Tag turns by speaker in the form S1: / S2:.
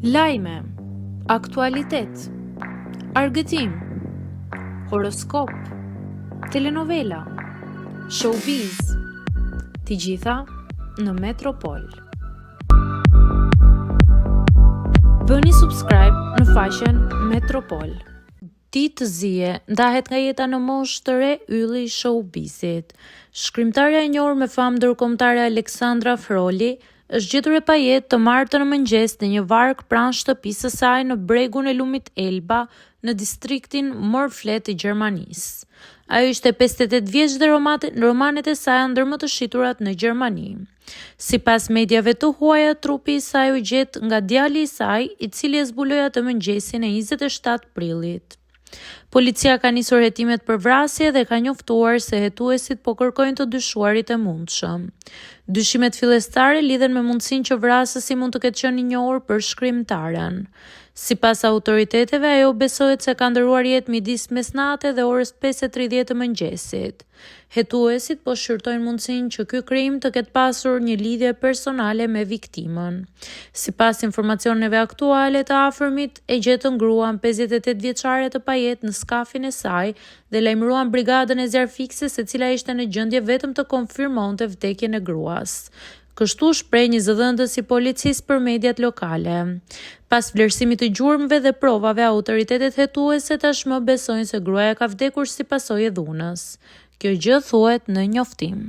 S1: Lajme, aktualitet, argëtim, horoskop, telenovela, showbiz, të gjitha në Metropol. Bëni subscribe në faqen Metropol. Ditë zije ndahet nga jeta në moshë të re ylli i showbizit. Shkrimtarja e njohur me famë ndërkombëtare Aleksandra Froli është gjetur e pajet të martën në mëngjes në një varg pranë shtëpisë së saj në bregun e lumit Elba në distriktin Morflet të Gjermanisë. Ajo ishte 58 vjeç dhe romanet e saj janë ndër më të shiturat në Gjermani. Sipas mediave të huaja, trupi i saj u gjet nga djali i saj, i cili e zbuloi atë mëngjesin e 27 prillit. Policia ka nisur hetimet për vrasje dhe ka njoftuar se hetuesit po kërkojnë të dyshuarit e mundshëm. Dyshimet fillestare lidhen me mundësinë që vrasësi mund të ketë qenë i njohur për shkrimtaren. Sipas autoriteteve, ajo besohet se ka ndëruar jetë midis mesnate dhe orës 5:30 të mëngjesit. Hetuesit po shqyrtojnë mundësinë që ky krim të ketë pasur një lidhje personale me viktimën. Sipas informacioneve aktuale, të afërmit e gjetën gruan 58 vjeçare të pajet në skafin e saj dhe lajmëruan brigadën e zjarfikse, se cila ishte në gjendje vetëm të konfirmonte vdekjen e gruas. Kështu shpreh një zëdhënës i policisë për mediat lokale. Pas vlerësimit të gjurmëve dhe provave, autoritetet hetuese tashmë besojnë se gruaja ka vdekur si pasojë e dhunës. Kjo gjë thuhet në njoftim.